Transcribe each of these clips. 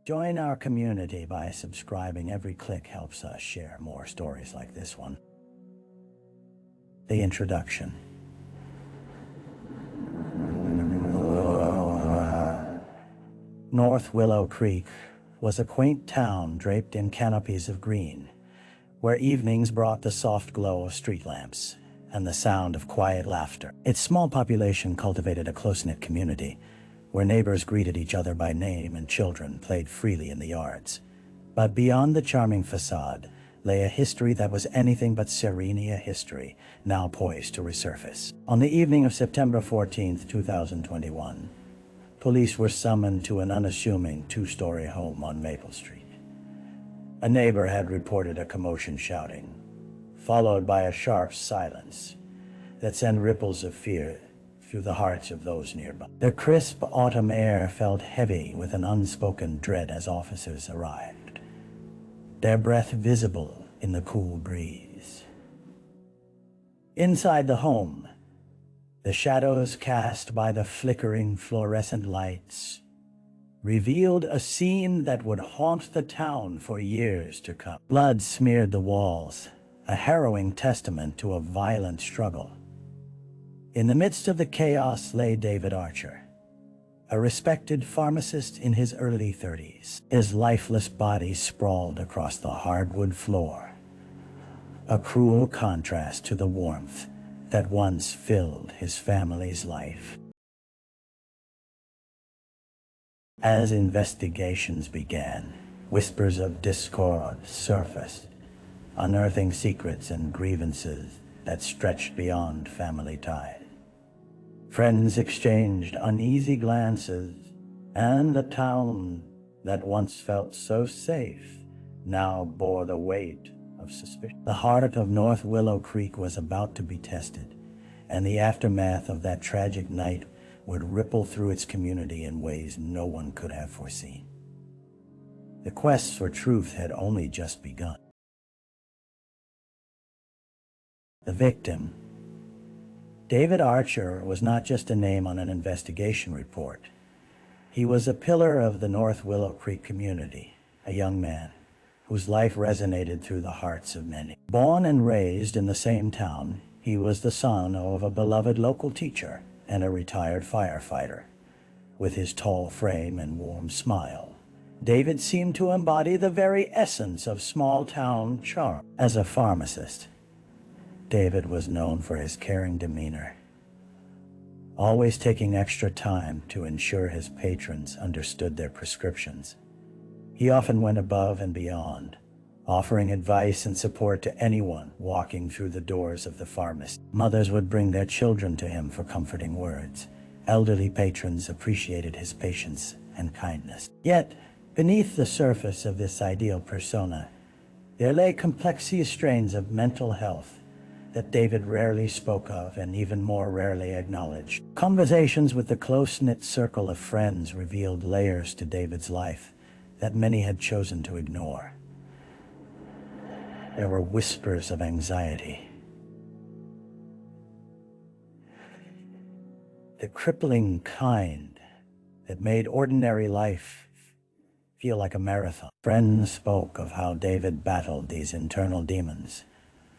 Join our community by subscribing. Every click helps us share more stories like this one. The introduction. North Willow Creek was a quaint town draped in canopies of green, where evenings brought the soft glow of street lamps and the sound of quiet laughter. Its small population cultivated a close-knit community, where neighbors greeted each other by name and children played freely in the yards. But beyond the charming facade lay a history that was anything but serene, a history now poised to resurface. On the evening of September 14th, 2021, police were summoned to an unassuming two-story home on Maple Street. A neighbor had reported a commotion, shouting, followed by a sharp silence that sent ripples of fear through the hearts of those nearby. The crisp autumn air felt heavy with an unspoken dread as officers arrived, their breath visible in the cool breeze. Inside the home, the shadows cast by the flickering fluorescent lights revealed a scene that would haunt the town for years to come. Blood smeared the walls, a harrowing testament to a violent struggle. In the midst of the chaos lay David Archer, a respected pharmacist in his early 30s. His lifeless body sprawled across the hardwood floor, a cruel contrast to the warmth that once filled his family's life. As investigations began, whispers of discord surfaced, unearthing secrets and grievances that stretched beyond family ties. Friends exchanged uneasy glances, and the town that once felt so safe now bore the weight of suspicion. The heart of North Willow Creek was about to be tested, and the aftermath of that tragic night would ripple through its community in ways no one could have foreseen. The quest for truth had only just begun. The victim, David Archer, was not just a name on an investigation report. He was a pillar of the North Willow Creek community, a young man whose life resonated through the hearts of many. Born and raised in the same town, he was the son of a beloved local teacher and a retired firefighter. With his tall frame and warm smile, David seemed to embody the very essence of small-town charm. As a pharmacist, David was known for his caring demeanor, always taking extra time to ensure his patrons understood their prescriptions. He often went above and beyond, offering advice and support to anyone walking through the doors of the pharmacy. Mothers would bring their children to him for comforting words. Elderly patrons appreciated his patience and kindness. Yet, beneath the surface of this ideal persona, there lay complex strains of mental health that David rarely spoke of and even more rarely acknowledged. Conversations with the close-knit circle of friends revealed layers to David's life that many had chosen to ignore. There were whispers of anxiety, the crippling kind that made ordinary life feel like a marathon. Friends spoke of how David battled these internal demons,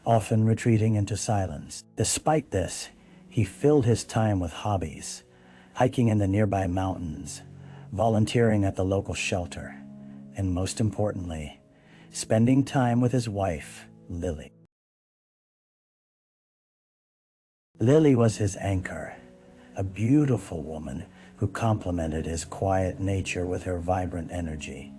often retreating into silence. Despite this, he filled his time with hobbies, hiking in the nearby mountains, volunteering at the local shelter, and most importantly, spending time with his wife, Lily. Lily was his anchor, a beautiful woman who complemented his quiet nature with her vibrant energy.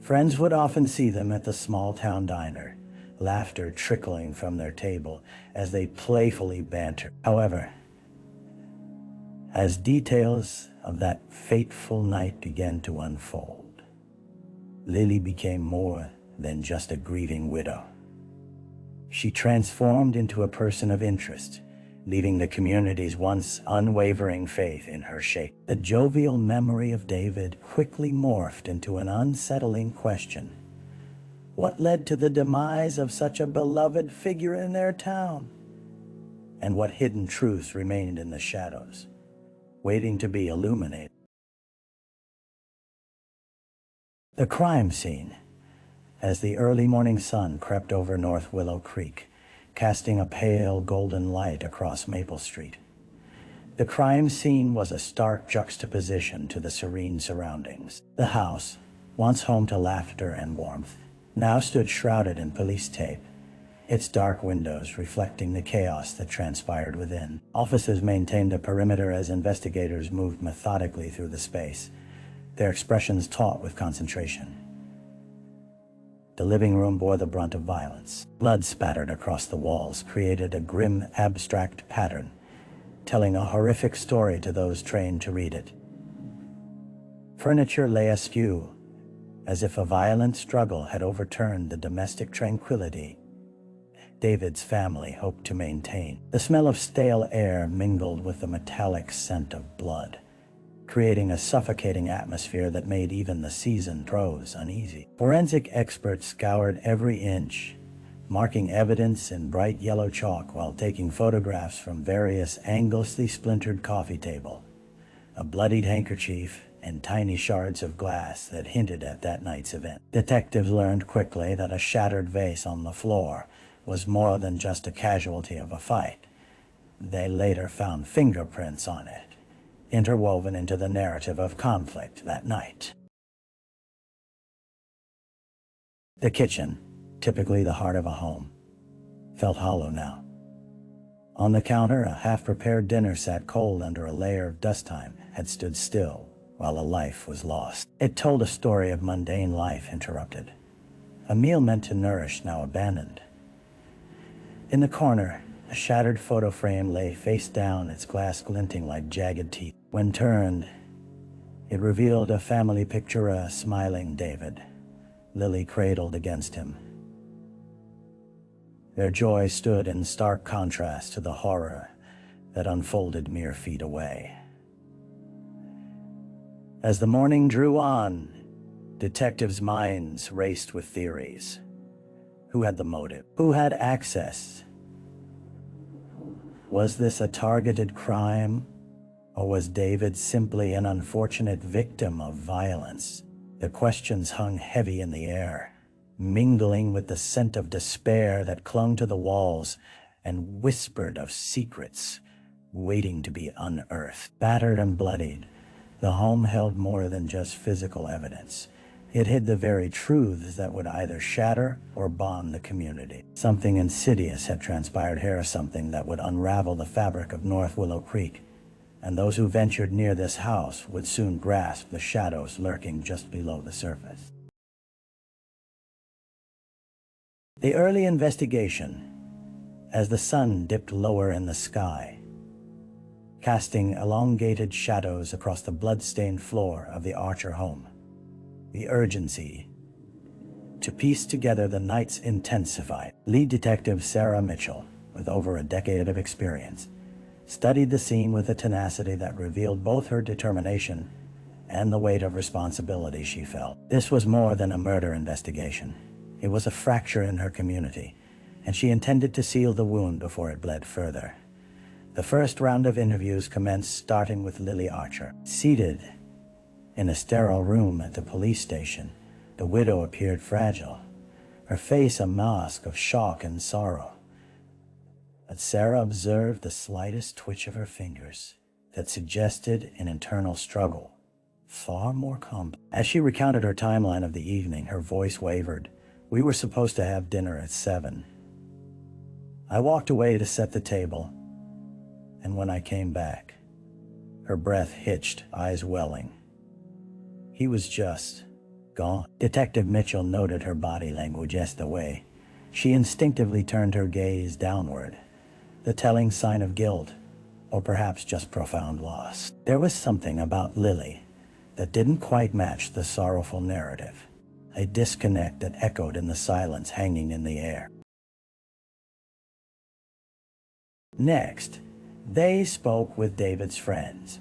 Friends would often see them at the small-town diner, laughter trickling from their table as they playfully bantered. However, as details of that fateful night began to unfold, Lily became more than just a grieving widow. She transformed into a person of interest, leaving the community's once unwavering faith in her shape. The jovial memory of David quickly morphed into an unsettling question. What led to the demise of such a beloved figure in their town? And what hidden truths remained in the shadows, waiting to be illuminated? The crime scene, as the early morning sun crept over North Willow Creek, casting a pale golden light across Maple Street. The crime scene was a stark juxtaposition to the serene surroundings. The house, once home to laughter and warmth, now stood shrouded in police tape, its dark windows reflecting the chaos that transpired within. Officers maintained a perimeter as investigators moved methodically through the space, their expressions taut with concentration. The living room bore the brunt of violence. Blood spattered across the walls created a grim, abstract pattern, telling a horrific story to those trained to read it. Furniture lay askew, as if a violent struggle had overturned the domestic tranquility David's family hoped to maintain. The smell of stale air mingled with the metallic scent of blood, creating a suffocating atmosphere that made even the seasoned pros uneasy. Forensic experts scoured every inch, marking evidence in bright yellow chalk while taking photographs from various anglessly splintered coffee table, a bloodied handkerchief, and tiny shards of glass that hinted at that night's event. Detectives learned quickly that a shattered vase on the floor was more than just a casualty of a fight. They later found fingerprints on it, interwoven into the narrative of conflict that night. The kitchen, typically the heart of a home, felt hollow now. On the counter, a half-prepared dinner sat cold under a layer of dust time had stood still while a life was lost. It told a story of mundane life interrupted, a meal meant to nourish now abandoned. In the corner, a shattered photo frame lay face down, its glass glinting like jagged teeth. When turned, it revealed a family picture, a smiling David, Lily cradled against him. Their joy stood in stark contrast to the horror that unfolded mere feet away. As the morning drew on, detectives' minds raced with theories. Who had the motive? Who had access? Was this a targeted crime, or was David simply an unfortunate victim of violence? The questions hung heavy in the air, mingling with the scent of despair that clung to the walls and whispered of secrets waiting to be unearthed. Battered and bloodied, the home held more than just physical evidence. It hid the very truths that would either shatter or bond the community. Something insidious had transpired here, something that would unravel the fabric of North Willow Creek, and those who ventured near this house would soon grasp the shadows lurking just below the surface. The early investigation, as the sun dipped lower in the sky, casting elongated shadows across the blood-stained floor of the Archer home. The urgency to piece together the nights intensified. Lead detective Sarah Mitchell, with over a decade of experience, studied the scene with a tenacity that revealed both her determination and the weight of responsibility she felt. This was more than a murder investigation. It was a fracture in her community, and she intended to seal the wound before it bled further. The first round of interviews commenced, starting with Lily Archer. Seated in a sterile room at the police station, the widow appeared fragile, her face a mask of shock and sorrow. But Sarah observed the slightest twitch of her fingers that suggested an internal struggle, far more complex. As she recounted her timeline of the evening, her voice wavered. "We were supposed to have dinner at 7. I walked away to set the table, and when I came back," her breath hitched, eyes welling, "he was just gone." Detective Mitchell noted her body language as the way she instinctively turned her gaze downward, the telling sign of guilt, or perhaps just profound loss. There was something about Lily that didn't quite match the sorrowful narrative, a disconnect that echoed in the silence hanging in the air. Next, they spoke with David's friends.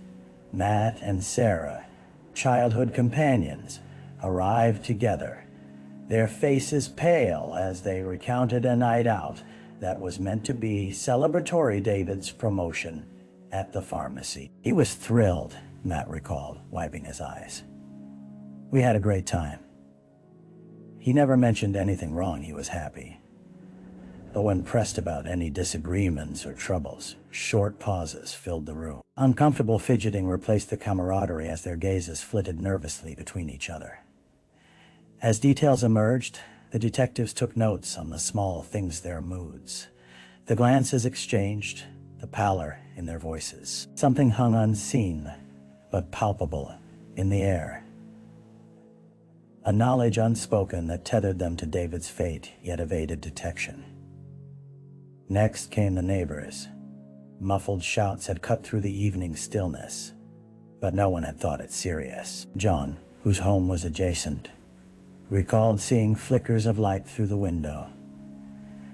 Matt and Sarah, childhood companions, arrived together, their faces pale as they recounted a night out that was meant to be celebratory David's promotion at the pharmacy. "He was thrilled," Matt recalled, wiping his eyes. "We had a great time. He never mentioned anything wrong. He was happy. But when pressed about any disagreements or troubles, short pauses filled the room. Uncomfortable fidgeting replaced the camaraderie as their gazes flitted nervously between each other. As details emerged, the detectives took notes on the small things, their moods, the glances exchanged, the pallor in their voices. Something hung unseen, but palpable, in the air. A knowledge unspoken that tethered them to David's fate, yet evaded detection. Next came the neighbors. Muffled shouts had cut through the evening stillness, but no one had thought it serious. John, whose home was adjacent, recalled seeing flickers of light through the window,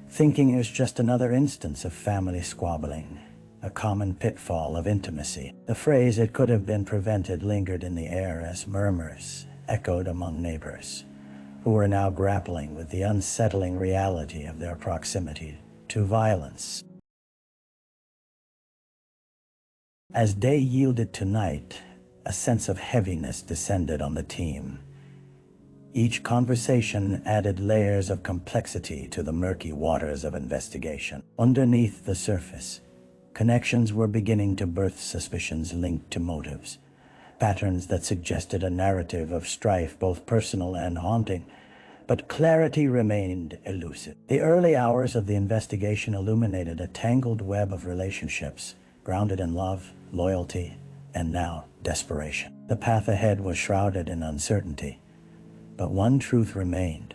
thinking it was just another instance of family squabbling, a common pitfall of intimacy. The phrase "it could have been prevented" lingered in the air as murmurs echoed among neighbors, who were now grappling with the unsettling reality of their proximity to violence. As day yielded to night, a sense of heaviness descended on the team. Each conversation added layers of complexity to the murky waters of investigation. Underneath the surface, connections were beginning to birth suspicions linked to motives, patterns that suggested a narrative of strife, both personal and haunting, but clarity remained elusive. The early hours of the investigation illuminated a tangled web of relationships, grounded in love, loyalty, and now desperation. The path ahead was shrouded in uncertainty, but one truth remained.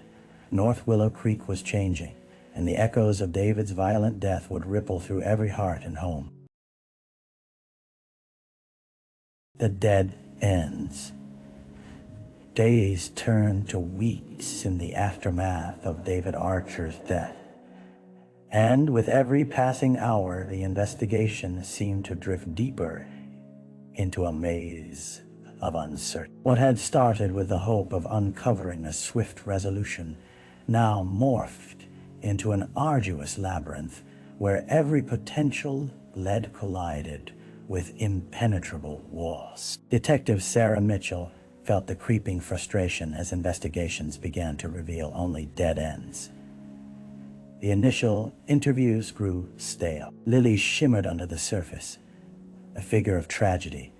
North Willow Creek was changing, and the echoes of David's violent death would ripple through every heart and home. The dead ends. Days turned to weeks in the aftermath of David Archer's death, and with every passing hour, the investigation seemed to drift deeper into a maze of uncertainty. What had started with the hope of uncovering a swift resolution now morphed into an arduous labyrinth where every potential lead collided with impenetrable walls. Detective Sarah Mitchell felt the creeping frustration as investigations began to reveal only dead ends. The initial interviews grew stale. Lily shimmered under the surface, a figure of tragedy,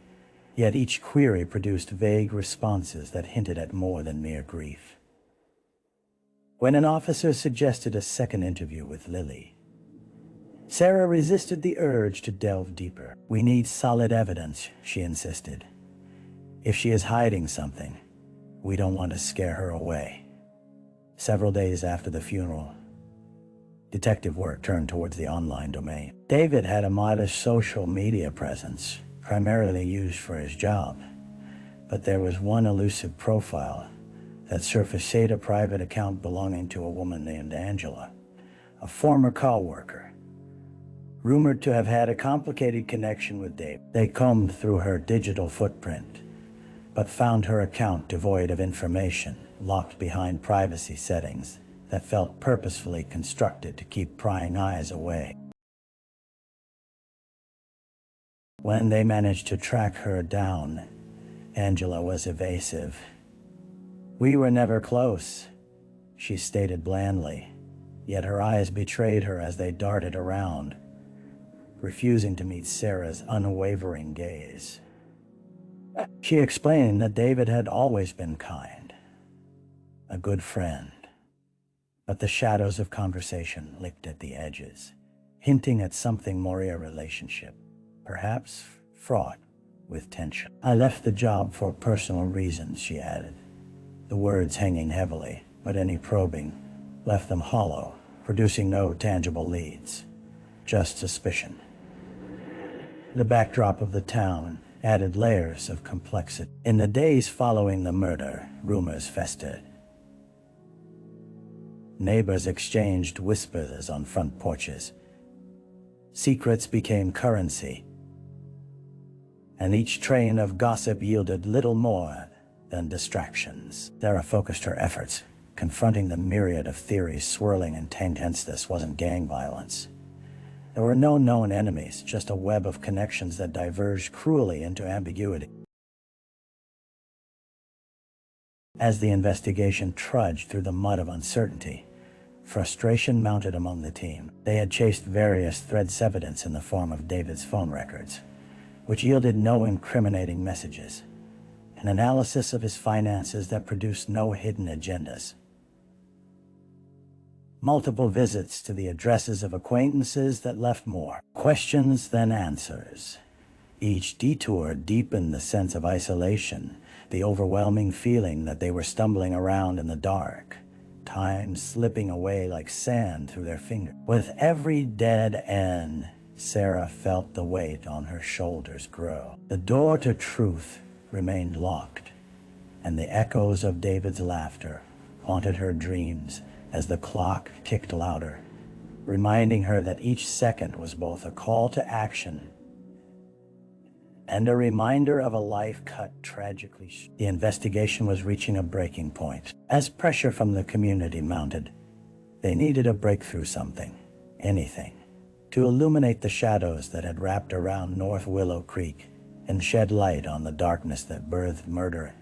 yet each query produced vague responses that hinted at more than mere grief. When an officer suggested a second interview with Lily, Sarah resisted the urge to delve deeper. "We need solid evidence," she insisted. "If she is hiding something, we don't want to scare her away." Several days after the funeral, detective work turned towards the online domain. David had a modest social media presence, primarily used for his job, but there was one elusive profile that surfaced: a private account belonging to a woman named Angela, a former co-worker, rumored to have had a complicated connection with David. They combed through her digital footprint, but found her account devoid of information, locked behind privacy settings that felt purposefully constructed to keep prying eyes away. When they managed to track her down, Angela was evasive. "We were never close," she stated blandly, yet her eyes betrayed her as they darted around, refusing to meet Sarah's unwavering gaze. She explained that David had always been kind, a good friend, but the shadows of conversation licked at the edges, hinting at something more, a relationship, perhaps fraught with tension. "I left the job for personal reasons," she added, the words hanging heavily, but any probing left them hollow, producing no tangible leads, just suspicion. The backdrop of the town added layers of complexity. In the days following the murder, rumors festered. Neighbors exchanged whispers on front porches. Secrets became currency, and each train of gossip yielded little more than distractions. Sarah focused her efforts, confronting the myriad of theories swirling in hence this wasn't gang violence. There were no known enemies, just a web of connections that diverged cruelly into ambiguity. As the investigation trudged through the mud of uncertainty, frustration mounted among the team. They had chased various threads of evidence in the form of David's phone records, which yielded no incriminating messages, an analysis of his finances that produced no hidden agendas, multiple visits to the addresses of acquaintances that left more questions than answers. Each detour deepened the sense of isolation, the overwhelming feeling that they were stumbling around in the dark, time slipping away like sand through their fingers. With every dead end, Sarah felt the weight on her shoulders grow. The door to truth remained locked, and the echoes of David's laughter haunted her dreams as the clock ticked louder, reminding her that each second was both a call to action and a reminder of a life cut tragically short. The investigation was reaching a breaking point. As pressure from the community mounted, they needed a breakthrough, something, anything, to illuminate the shadows that had wrapped around North Willow Creek and shed light on the darkness that birthed murder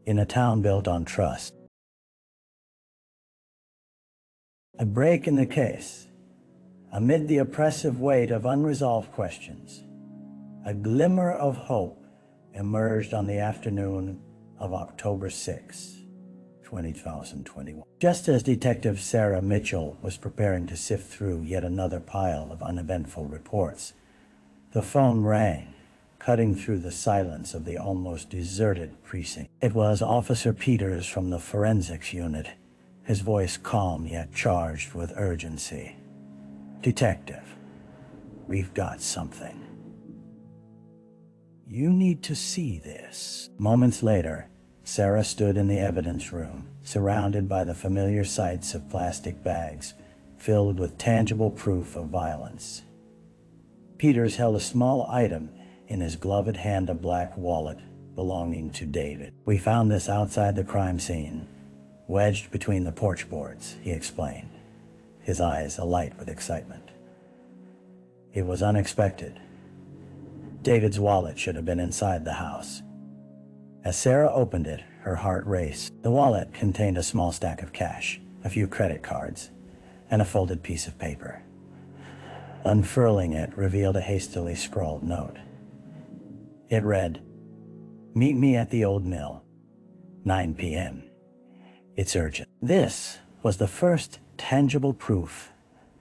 in a town built on trust. A break in the case. Amid the oppressive weight of unresolved questions, a glimmer of hope emerged on the afternoon of October 6, 2021. Just as Detective Sarah Mitchell was preparing to sift through yet another pile of uneventful reports, the phone rang, cutting through the silence of the almost deserted precinct. It was Officer Peters from the forensics unit, his voice calm yet charged with urgency. "Detective, we've got something. You need to see this." Moments later, Sarah stood in the evidence room, surrounded by the familiar sights of plastic bags filled with tangible proof of violence. Peters held a small item in his gloved hand, a black wallet belonging to David. "We found this outside the crime scene, wedged between the porch boards," he explained, his eyes alight with excitement. "It was unexpected. David's wallet should have been inside the house." As Sarah opened it, her heart raced. The wallet contained a small stack of cash, a few credit cards, and a folded piece of paper. Unfurling it revealed a hastily scrawled note. It read, "Meet me at the old mill, 9 p.m. It's urgent." This was the first tangible proof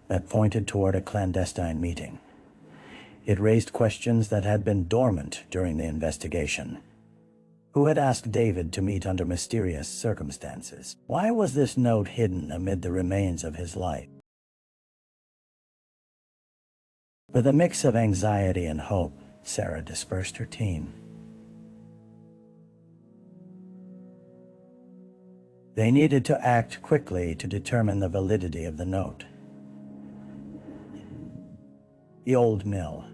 that pointed toward a clandestine meeting. It raised questions that had been dormant during the investigation. Who had asked David to meet under mysterious circumstances? Why was this note hidden amid the remains of his life? With a mix of anxiety and hope, Sarah dispersed her team. They needed to act quickly to determine the validity of the note. The old mill,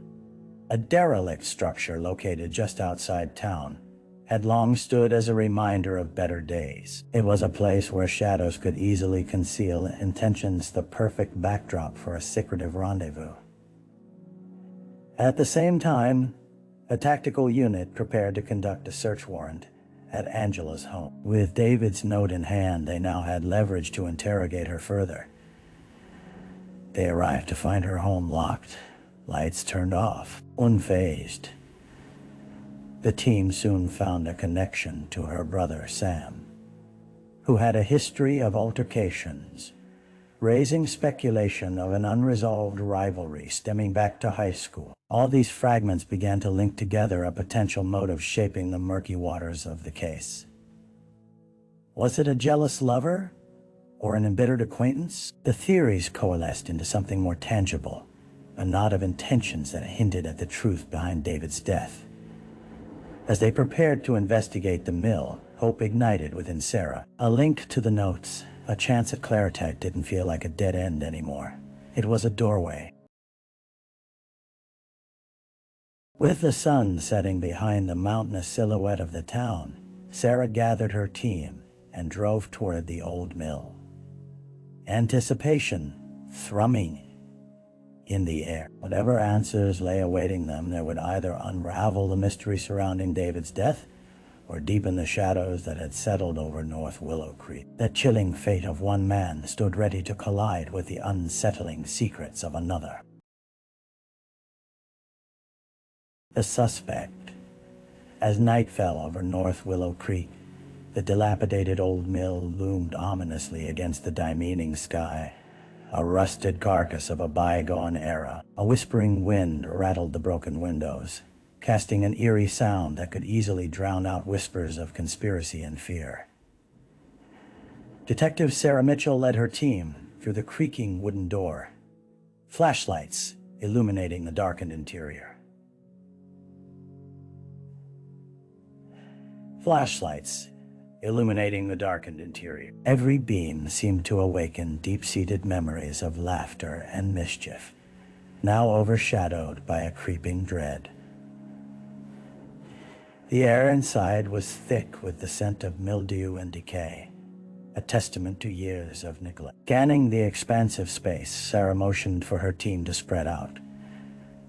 a derelict structure located just outside town, had long stood as a reminder of better days. It was a place where shadows could easily conceal intentions, the perfect backdrop for a secretive rendezvous. At the same time, a tactical unit prepared to conduct a search warrant at Angela's home. With David's note in hand, they now had leverage to interrogate her further. They arrived to find her home locked, lights turned off, unfazed. The team soon found a connection to her brother Sam, who had a history of altercations, raising speculation of an unresolved rivalry stemming back to high school. All these fragments began to link together a potential motive shaping the murky waters of the case. Was it a jealous lover or an embittered acquaintance? The theories coalesced into something more tangible, a knot of intentions that hinted at the truth behind David's death. As they prepared to investigate the mill, hope ignited within Sarah. A link to the notes, a chance at clarity didn't feel like a dead end anymore. It was a doorway. With the sun setting behind the mountainous silhouette of the town, Sarah gathered her team and drove toward the old mill. Anticipation thrumming in the air. Whatever answers lay awaiting them, they would either unravel the mystery surrounding David's death or deep in the shadows that had settled over North Willow Creek, the chilling fate of one man stood ready to collide with the unsettling secrets of another. The suspect. As night fell over North Willow Creek, the dilapidated old mill loomed ominously against the dimeaning sky, a rusted carcass of a bygone era. A whispering wind rattled the broken windows, casting an eerie sound that could easily drown out whispers of conspiracy and fear. Detective Sarah Mitchell led her team through the creaking wooden door, flashlights illuminating the darkened interior. Flashlights illuminating the darkened interior. Every beam seemed to awaken deep-seated memories of laughter and mischief, now overshadowed by a creeping dread. The air inside was thick with the scent of mildew and decay, a testament to years of neglect. Scanning the expansive space, Sarah motioned for her team to spread out.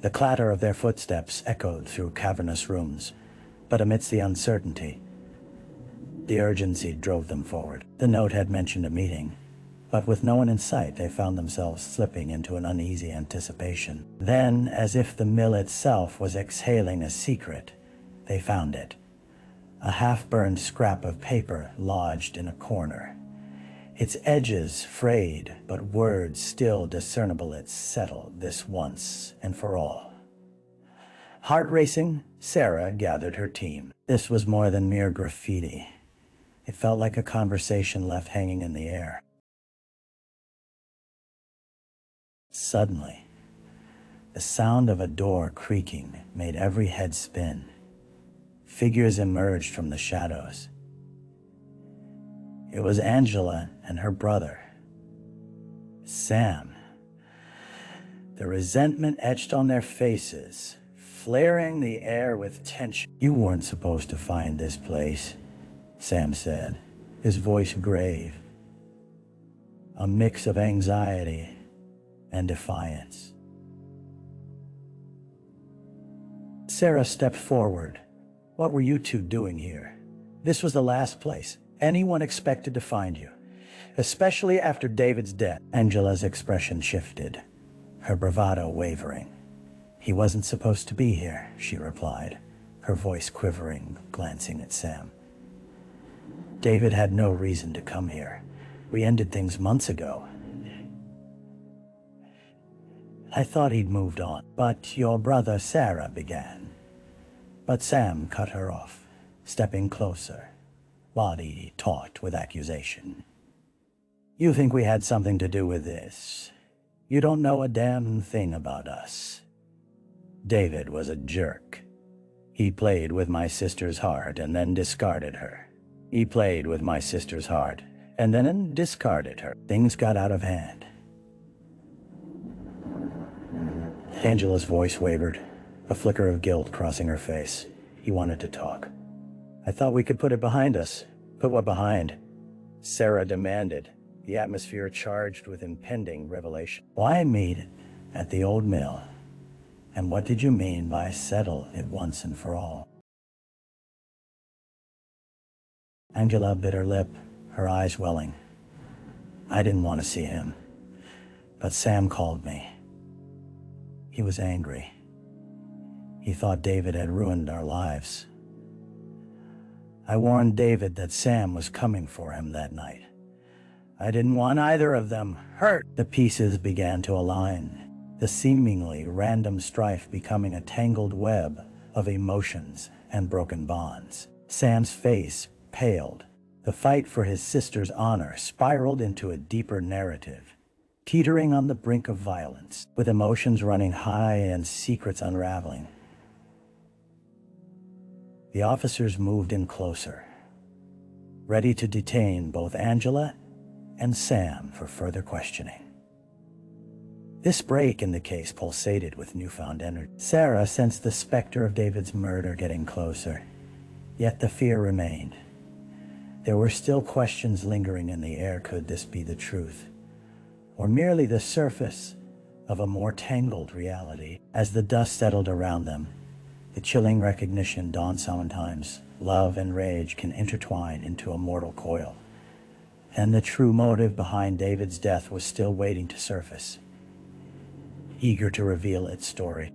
The clatter of their footsteps echoed through cavernous rooms, but amidst the uncertainty, the urgency drove them forward. The note had mentioned a meeting, but with no one in sight, they found themselves slipping into an uneasy anticipation. Then, as if the mill itself was exhaling a secret, they found it. A half-burned scrap of paper lodged in a corner. Its edges frayed, but words still discernible. It settled this once and for all. Heart racing, Sarah gathered her team. This was more than mere graffiti. It felt like a conversation left hanging in the air. Suddenly, the sound of a door creaking made every head spin. Figures emerged from the shadows. It was Angela and her brother, Sam. The resentment etched on their faces, flaring the air with tension. "You weren't supposed to find this place," Sam said, his voice grave, a mix of anxiety and defiance. Sarah stepped forward. "What were you two doing here? This was the last place anyone expected to find you, especially after David's death." Angela's expression shifted, her bravado wavering. "He wasn't supposed to be here," she replied, her voice quivering, glancing at Sam. "David had no reason to come here. We ended things months ago. I thought he'd moved on." "But your brother," Sarah began. But Sam cut her off, stepping closer, body taut with accusation. "You think we had something to do with this? You don't know a damn thing about us. David was a jerk. He played with my sister's heart and then discarded her. He played with my sister's heart and then discarded her. Things got out of hand." Angela's voice wavered, a flicker of guilt crossing her face. He wanted to talk. "I thought we could put it behind us." "Put what behind?" Sarah demanded, the atmosphere charged with impending revelation. "Why meet at the old mill? And what did you mean by settle it once and for all?" Angela bit her lip, her eyes welling. "I didn't want to see him, but Sam called me. He was angry. He thought David had ruined our lives. I warned David that Sam was coming for him that night. I didn't want either of them hurt." The pieces began to align, the seemingly random strife becoming a tangled web of emotions and broken bonds. Sam's face paled. The fight for his sister's honor spiraled into a deeper narrative, teetering on the brink of violence, with emotions running high and secrets unraveling. The officers moved in closer, ready to detain both Angela and Sam for further questioning. This break in the case pulsated with newfound energy. Sarah sensed the specter of David's murder getting closer, yet the fear remained. There were still questions lingering in the air. Could this be the truth, or merely the surface of a more tangled reality? As the dust settled around them, the chilling recognition dawned sometimes. love and rage can intertwine into a mortal coil, and the true motive behind David's death was still waiting to surface, eager to reveal its story.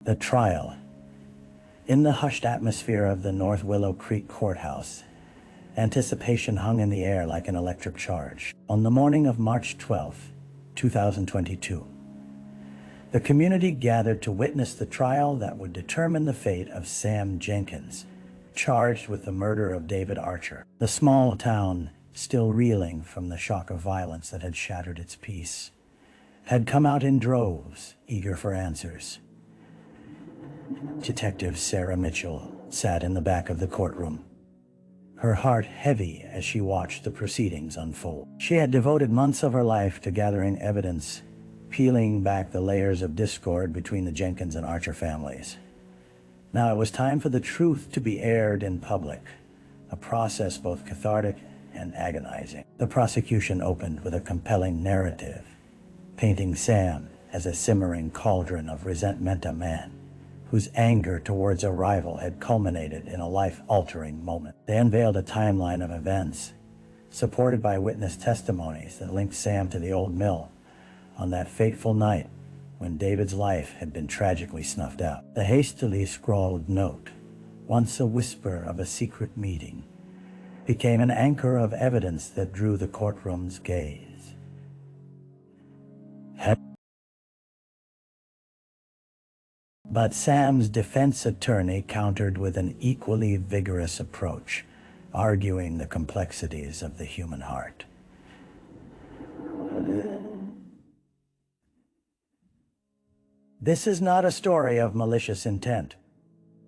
The trial. In the hushed atmosphere of the North Willow Creek courthouse, anticipation hung in the air like an electric charge. On the morning of March 12, 2022, the community gathered to witness the trial that would determine the fate of Sam Jenkins, charged with the murder of David Archer. The small town, still reeling from the shock of violence that had shattered its peace, had come out in droves, eager for answers. Detective Sarah Mitchell sat in the back of the courtroom, her heart heavy as she watched the proceedings unfold. She had devoted months of her life to gathering evidence, peeling back the layers of discord between the Jenkins and Archer families. Now it was time for the truth to be aired in public, a process both cathartic and agonizing. The prosecution opened with a compelling narrative, painting Sam as a simmering cauldron of resentment, a man whose anger towards a rival had culminated in a life-altering moment. They unveiled a timeline of events, supported by witness testimonies that linked Sam to the old mill on that fateful night when David's life had been tragically snuffed out. The hastily scrawled note, once a whisper of a secret meeting, became an anchor of evidence that drew the courtroom's gaze. But Sam's defense attorney countered with an equally vigorous approach, arguing the complexities of the human heart. This is not a story of malicious intent,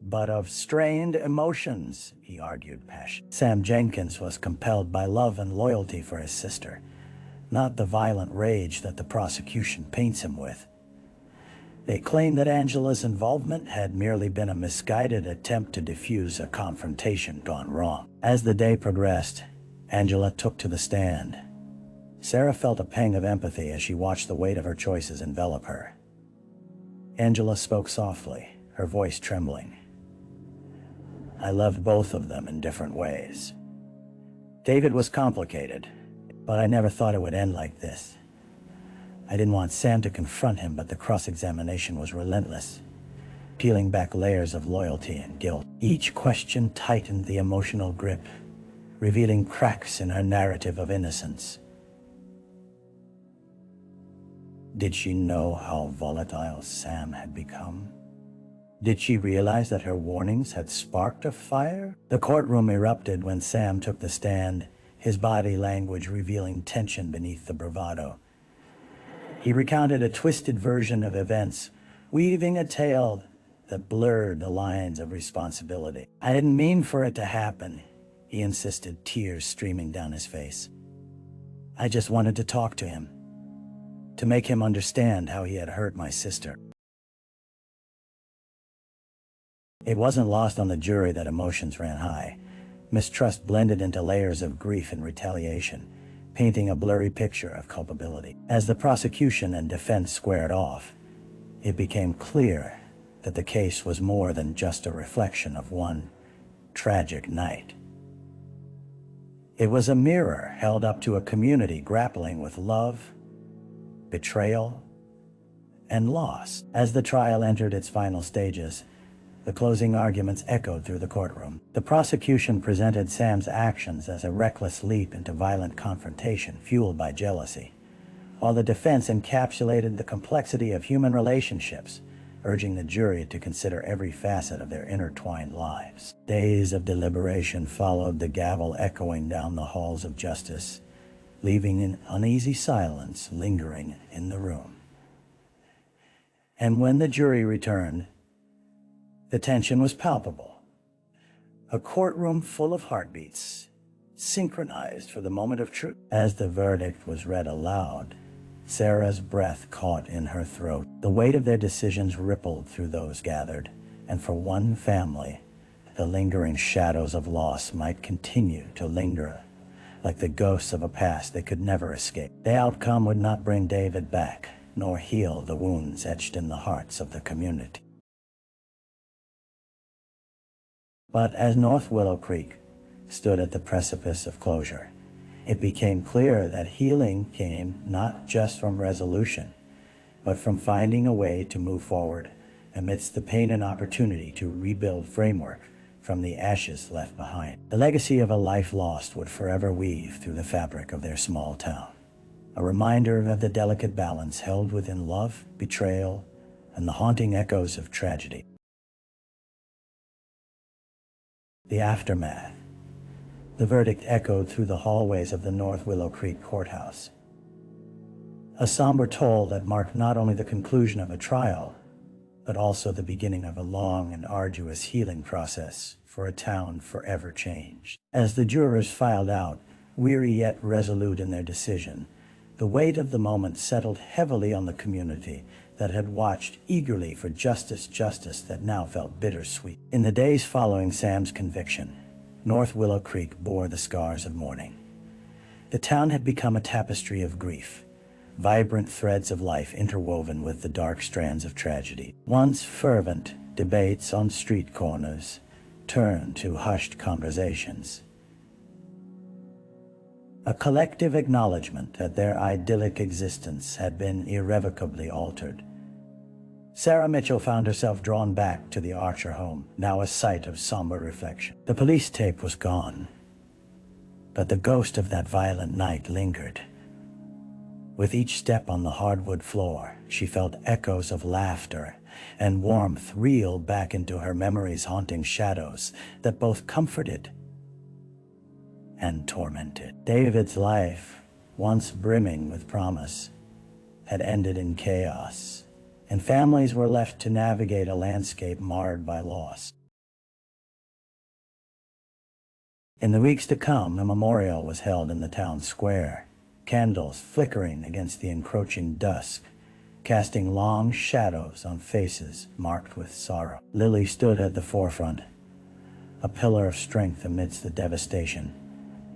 but of strained emotions, he argued passionately. Sam Jenkins was compelled by love and loyalty for his sister, not the violent rage that the prosecution paints him with. They claimed that Angela's involvement had merely been a misguided attempt to defuse a confrontation gone wrong. As the day progressed, Angela took to the stand. Sarah felt a pang of empathy as she watched the weight of her choices envelop her. Angela spoke softly, her voice trembling. I loved both of them in different ways. David was complicated, but I never thought it would end like this. I didn't want Sam to confront him, but the cross-examination was relentless, peeling back layers of loyalty and guilt. Each question tightened the emotional grip, revealing cracks in her narrative of innocence. Did she know how volatile Sam had become? Did she realize that her warnings had sparked a fire? The courtroom erupted when Sam took the stand, his body language revealing tension beneath the bravado. He recounted a twisted version of events, weaving a tale that blurred the lines of responsibility. I didn't mean for it to happen, he insisted, tears streaming down his face. I just wanted to talk to him, to make him understand how he had hurt my sister. It wasn't lost on the jury that emotions ran high. Mistrust blended into layers of grief and retaliation, painting a blurry picture of culpability. As the prosecution and defense squared off, it became clear that the case was more than just a reflection of one tragic night. It was a mirror held up to a community grappling with love, betrayal, and loss. As the trial entered its final stages, the closing arguments echoed through the courtroom. The prosecution presented Sam's actions as a reckless leap into violent confrontation fueled by jealousy, while the defense encapsulated the complexity of human relationships, urging the jury to consider every facet of their intertwined lives. Days of deliberation followed, the gavel echoing down the halls of justice, leaving an uneasy silence lingering in the room. And when the jury returned, the tension was palpable. A courtroom full of heartbeats, synchronized for the moment of truth. As the verdict was read aloud, Sarah's breath caught in her throat. The weight of their decisions rippled through those gathered, and for one family, the lingering shadows of loss might continue to linger like the ghosts of a past they could never escape. The outcome would not bring David back, nor heal the wounds etched in the hearts of the community. But as North Willow Creek stood at the precipice of closure, it became clear that healing came not just from resolution, but from finding a way to move forward amidst the pain and opportunity to rebuild framework from the ashes left behind. The legacy of a life lost would forever weave through the fabric of their small town, a reminder of the delicate balance held within love, betrayal, and the haunting echoes of tragedy. The aftermath. The verdict echoed through the hallways of the North Willow Creek courthouse. A somber toll that marked not only the conclusion of a trial, but also the beginning of a long and arduous healing process for a town forever changed. As the jurors filed out, weary yet resolute in their decision, the weight of the moment settled heavily on the community that had watched eagerly for justice that now felt bittersweet. In the days following Sam's conviction, North Willow Creek bore the scars of mourning. The town had become a tapestry of grief, vibrant threads of life interwoven with the dark strands of tragedy. Once fervent debates on street corners turned to hushed conversations, a collective acknowledgement that their idyllic existence had been irrevocably altered. Sarah Mitchell found herself drawn back to the Archer home, now a site of somber reflection. The police tape was gone, but the ghost of that violent night lingered. With each step on the hardwood floor, she felt echoes of laughter and warmth reel back into her memories, haunting shadows that both comforted and tormented. David's life, once brimming with promise, had ended in chaos, and families were left to navigate a landscape marred by loss. In the weeks to come, a memorial was held in the town square, candles flickering against the encroaching dusk, casting long shadows on faces marked with sorrow. Lily stood at the forefront, a pillar of strength amidst the devastation,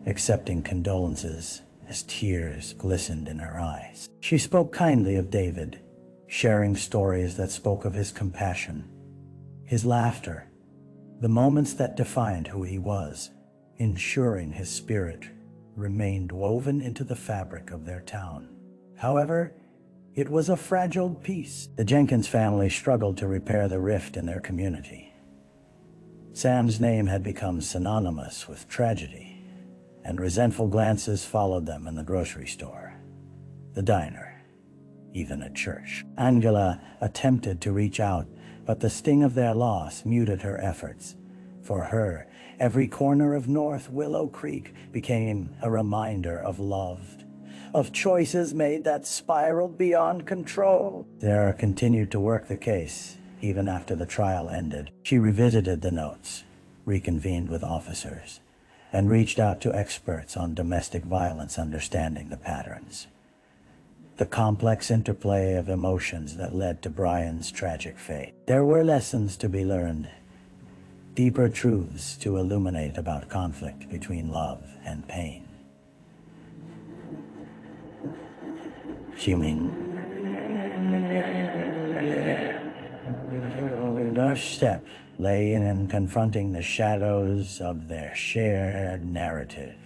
accepting condolences as tears glistened in her eyes. She spoke kindly of David, sharing stories that spoke of his compassion, his laughter, the moments that defined who he was, ensuring his spirit remained woven into the fabric of their town. However, it was a fragile piece. The Jenkins family struggled to repair the rift in their community. Sam's name had become synonymous with tragedy, and resentful glances followed them in the grocery store, the diner, even at church. Angela attempted to reach out, but the sting of their loss muted her efforts. For her, every corner of North Willow Creek became a reminder of love, of choices made that spiraled beyond control. Sarah continued to work the case, even after the trial ended. She revisited the notes, reconvened with officers, and reached out to experts on domestic violence, understanding the patterns, the complex interplay of emotions that led to Brian's tragic fate. There were lessons to be learned, deeper truths to illuminate about conflict between love and pain. Their step lay in confronting the shadows of their shared narrative.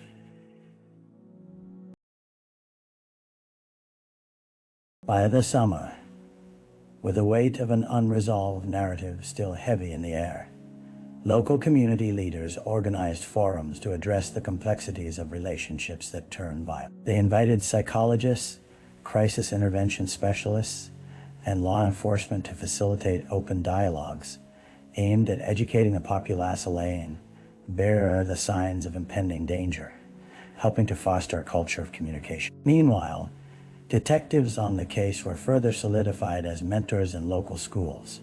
By the summer, with the weight of an unresolved narrative still heavy in the air, local community leaders organized forums to address the complexities of relationships that turn violent. They invited psychologists, crisis intervention specialists, and law enforcement to facilitate open dialogues aimed at educating the populace laying bare the signs of impending danger, helping to foster a culture of communication. Meanwhile, detectives on the case were further solidified as mentors in local schools,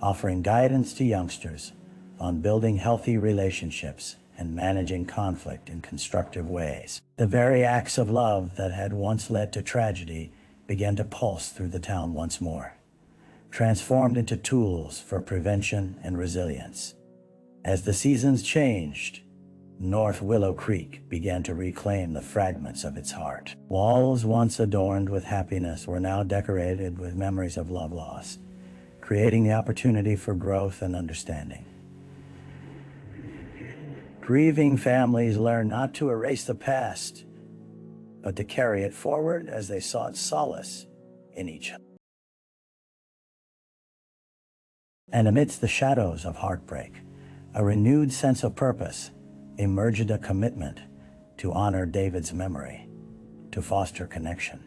offering guidance to youngsters on building healthy relationships and managing conflict in constructive ways. The very acts of love that had once led to tragedy began to pulse through the town once more, transformed into tools for prevention and resilience. As the seasons changed, North Willow Creek began to reclaim the fragments of its heart. Walls once adorned with happiness were now decorated with memories of love lost, creating the opportunity for growth and understanding. Grieving families learn not to erase the past, but to carry it forward as they sought solace in each other. And amidst the shadows of heartbreak, a renewed sense of purpose emerged, a commitment to honor David's memory, to foster connection,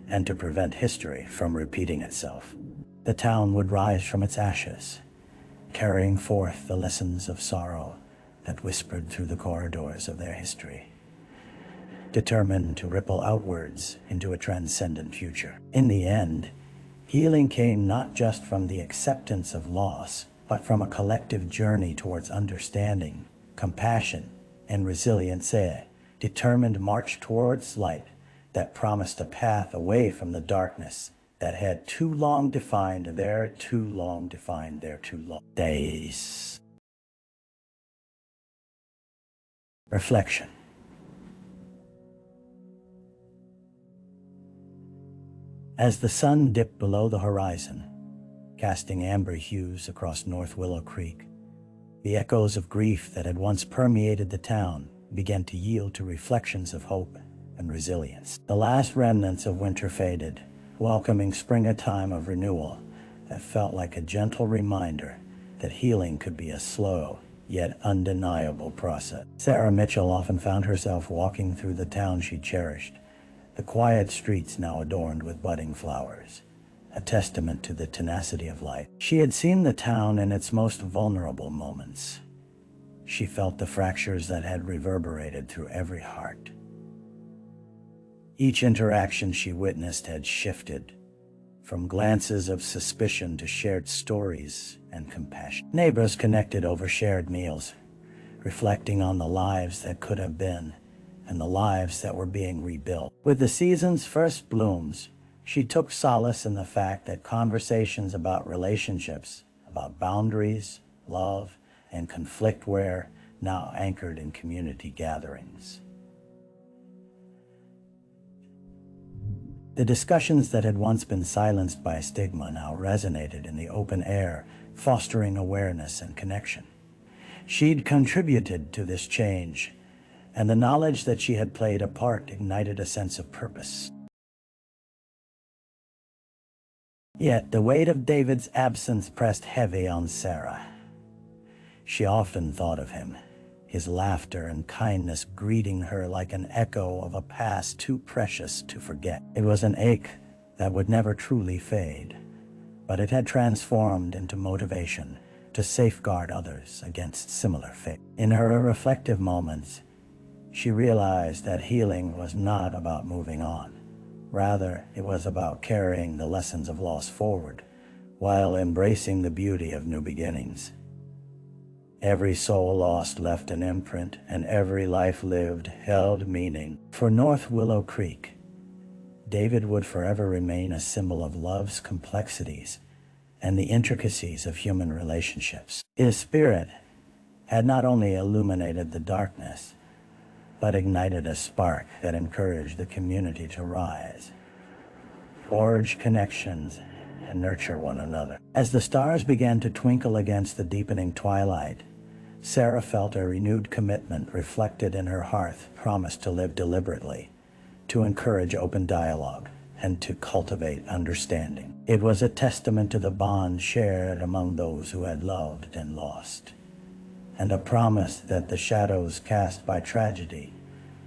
and to prevent history from repeating itself. The town would rise from its ashes, carrying forth the lessons of sorrow that whispered through the corridors of their history, determined to ripple outwards into a transcendent future. In the end, healing came not just from the acceptance of loss, but from a collective journey towards understanding, compassion, and resilience, a determined march towards light that promised a path away from the darkness that had too long defined their too long days. Reflection. As the sun dipped below the horizon, casting amber hues across North Willow Creek, the echoes of grief that had once permeated the town began to yield to reflections of hope and resilience. The last remnants of winter faded, welcoming spring, a time of renewal that felt like a gentle reminder that healing could be a slow yet undeniable process. Sarah Mitchell often found herself walking through the town she cherished, the quiet streets now adorned with budding flowers, a testament to the tenacity of life. She had seen the town in its most vulnerable moments. She felt the fractures that had reverberated through every heart. Each interaction she witnessed had shifted, from glances of suspicion to shared stories and compassion. Neighbors connected over shared meals, reflecting on the lives that could have been and the lives that were being rebuilt. With the season's first blooms, she took solace in the fact that conversations about relationships, about boundaries, love, and conflict were now anchored in community gatherings. The discussions that had once been silenced by stigma now resonated in the open air, fostering awareness and connection. She'd contributed to this change, and the knowledge that she had played a part ignited a sense of purpose. Yet the weight of David's absence pressed heavy on Sarah. She often thought of him, his laughter and kindness greeting her like an echo of a past too precious to forget. It was an ache that would never truly fade, but it had transformed into motivation to safeguard others against similar fate. In her reflective moments, she realized that healing was not about moving on. Rather, it was about carrying the lessons of loss forward while embracing the beauty of new beginnings. Every soul lost left an imprint, and every life lived held meaning. For North Willow Creek, David would forever remain a symbol of love's complexities and the intricacies of human relationships. His spirit had not only illuminated the darkness, but ignited a spark that encouraged the community to rise, forge connections, and nurture one another. As the stars began to twinkle against the deepening twilight, Sarah felt a renewed commitment reflected in her heart, promised to live deliberately, to encourage open dialogue, and to cultivate understanding. It was a testament to the bond shared among those who had loved and lost, and a promise that the shadows cast by tragedy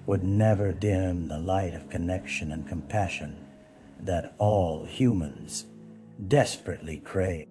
would never dim the light of connection and compassion that all humans desperately crave.